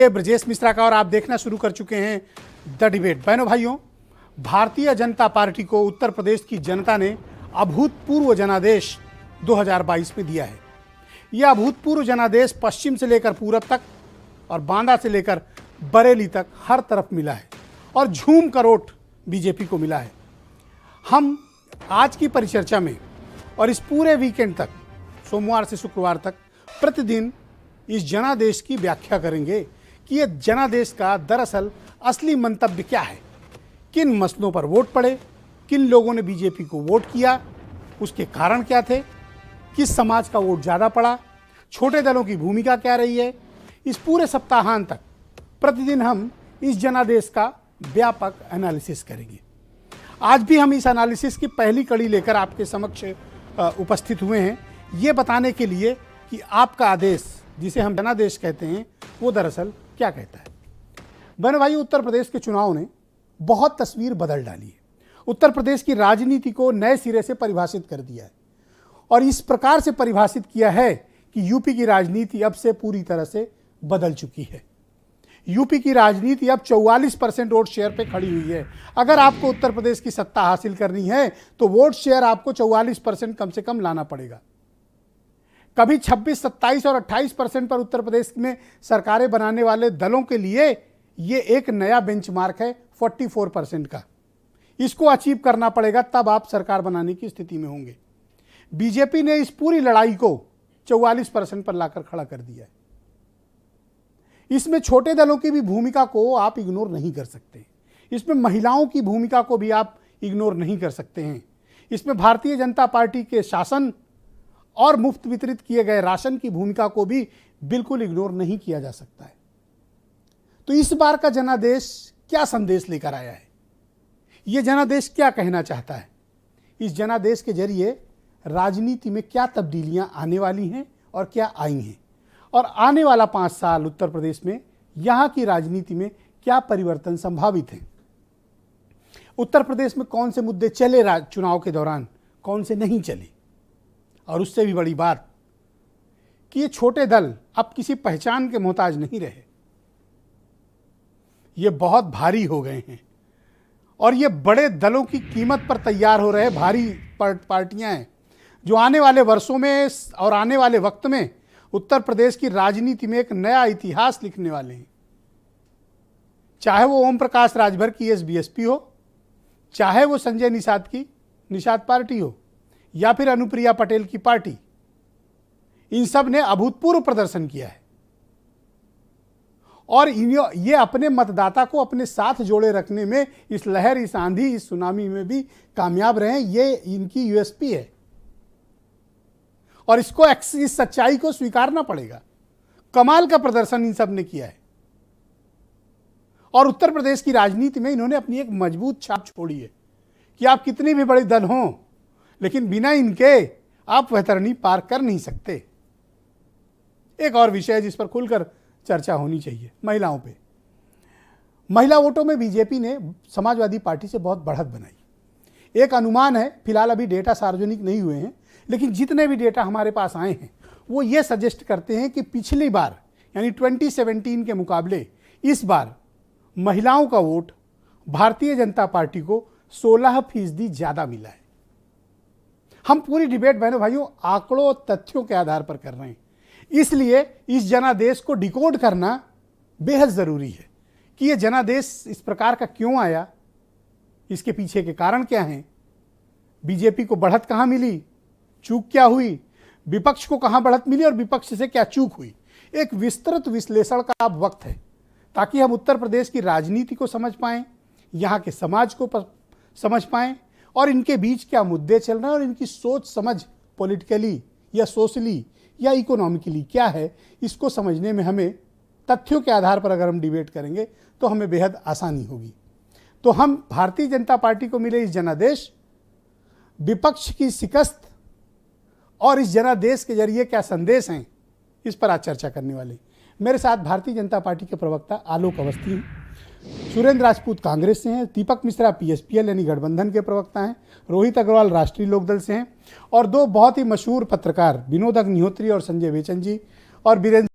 ब्रजेश मिश्रा का और आप देखना शुरू कर चुके हैं द डिबेट। बहनों भाइयों, भारतीय जनता पार्टी को उत्तर प्रदेश की जनता ने अभूतपूर्व जनादेश 2022 में दिया है। यह अभूतपूर्व जनादेश पश्चिम से लेकर पूरब तक और बांदा से लेकर बरेली तक हर तरफ मिला है और झूम कर वोट बीजेपी को मिला है। हम आज की परिचर्चा में और इस पूरे वीकेंड तक, सोमवार से शुक्रवार तक, प्रतिदिन इस जनादेश की व्याख्या करेंगे कि यह जनादेश का दरअसल असली मंतव्य क्या है, किन मसलों पर वोट पड़े, किन लोगों ने बीजेपी को वोट किया, उसके कारण क्या थे, किस समाज का वोट ज़्यादा पड़ा, छोटे दलों की भूमिका क्या रही है। इस पूरे सप्ताहांत तक प्रतिदिन हम इस जनादेश का व्यापक एनालिसिस करेंगे। आज भी हम इस एनालिसिस की पहली कड़ी लेकर आपके समक्ष उपस्थित हुए हैं, ये बताने के लिए कि आपका आदेश, जिसे हम जनादेश कहते हैं, वो दरअसल क्या कहता है। बहनों भाई, उत्तर प्रदेश के चुनाव ने बहुत तस्वीर बदल डाली है। उत्तर प्रदेश की राजनीति को नए सिरे से परिभाषित कर दिया है और इस प्रकार से परिभाषित किया है कि यूपी की राजनीति अब से पूरी तरह से बदल चुकी है। यूपी की राजनीति अब 44% वोट शेयर पे खड़ी हुई है। अगर आपको उत्तर प्रदेश की सत्ता हासिल करनी है तो वोट शेयर आपको 44% कम से कम लाना पड़ेगा। कभी 26, 27 और 28% पर उत्तर प्रदेश में सरकारें बनाने वाले दलों के लिए ये एक नया बेंचमार्क है 44% का। इसको अचीव करना पड़ेगा, तब आप सरकार बनाने की स्थिति में होंगे। बीजेपी ने इस पूरी लड़ाई को 44% पर लाकर खड़ा कर दिया है। इसमें छोटे दलों की भी भूमिका को आप इग्नोर नहीं कर सकते। इसमें महिलाओं की भूमिका को भी आप इग्नोर नहीं कर सकते हैं। इसमें भारतीय जनता पार्टी के शासन और मुफ्त वितरित किए गए राशन की भूमिका को भी बिल्कुल इग्नोर नहीं किया जा सकता है। तो इस बार का जनादेश क्या संदेश लेकर आया है, यह जनादेश क्या कहना चाहता है, इस जनादेश के जरिए राजनीति में क्या तब्दीलियां आने वाली हैं और क्या आई हैं, और आने वाला 5 साल उत्तर प्रदेश में यहां की राजनीति में क्या परिवर्तन संभावित हैं। उत्तर प्रदेश में कौन से मुद्दे चले चुनाव के दौरान, कौन से नहीं चले, और उससे भी बड़ी बात कि ये छोटे दल अब किसी पहचान के मोहताज नहीं रहे। ये बहुत भारी हो गए हैं और ये बड़े दलों की कीमत पर तैयार हो रहे भारी पार्टियां हैं जो आने वाले वर्षों में और आने वाले वक्त में उत्तर प्रदेश की राजनीति में एक नया इतिहास लिखने वाले हैं। चाहे वो ओम प्रकाश राजभर की एसबीएसपी हो, चाहे वो संजय निषाद की निषाद पार्टी हो, या फिर अनुप्रिया पटेल की पार्टी, इन सब ने अभूतपूर्व प्रदर्शन किया है और ये अपने मतदाता को अपने साथ जोड़े रखने में इस लहर, इस आंधी, इस सुनामी में भी कामयाब रहे। ये इनकी यूएसपी है और इसको, इस सच्चाई को स्वीकारना पड़ेगा। कमाल का प्रदर्शन इन सब ने किया है और उत्तर प्रदेश की राजनीति में इन्होंने अपनी एक मजबूत छाप छोड़ी है कि आप कितनी भी बड़ी दल हों, लेकिन बिना इनके आप वैतरणी पार कर नहीं सकते। एक और विषय है जिस पर खुलकर चर्चा होनी चाहिए, महिलाओं पे। महिला वोटों में बीजेपी ने समाजवादी पार्टी से बहुत बढ़त बनाई। एक अनुमान है, फिलहाल अभी डेटा सार्वजनिक नहीं हुए हैं, लेकिन जितने भी डेटा हमारे पास आए हैं वो ये सजेस्ट करते हैं कि पिछली बार यानी 2017 के मुकाबले इस बार महिलाओं का वोट भारतीय जनता पार्टी को 16% ज़्यादा मिला है। हम पूरी डिबेट बहनों भाइयों आंकड़ों, तथ्यों के आधार पर कर रहे हैं, इसलिए इस जनादेश को डिकोड करना बेहद ज़रूरी है कि यह जनादेश इस प्रकार का क्यों आया, इसके पीछे के कारण क्या हैं, बीजेपी को बढ़त कहाँ मिली, चूक क्या हुई, विपक्ष को कहाँ बढ़त मिली और विपक्ष से क्या चूक हुई। एक विस्तृत विश्लेषण का अब वक्त है ताकि हम उत्तर प्रदेश की राजनीति को समझ पाएं, यहाँ के समाज को समझ पाएं और इनके बीच क्या मुद्दे चल रहे हैं और इनकी सोच समझ पॉलिटिकली या सोशली या इकोनॉमिकली क्या है, इसको समझने में हमें तथ्यों के आधार पर अगर हम डिबेट करेंगे तो हमें बेहद आसानी होगी। तो हम भारतीय जनता पार्टी को मिले इस जनादेश, विपक्ष की शिकस्त और इस जनादेश के जरिए क्या संदेश हैं, इस पर आज चर्चा करने वाले। मेरे साथ भारतीय जनता पार्टी के प्रवक्ता आलोक अवस्थी हैं, सुरेंद्र राजपूत कांग्रेस से हैं, दीपक मिश्रा पीएसपीएल यानी गठबंधन के प्रवक्ता हैं, रोहित अग्रवाल राष्ट्रीय लोकदल से हैं और दो बहुत ही मशहूर पत्रकार विनोद अग्निहोत्री और संजय बेचन जी और वीरेंद्र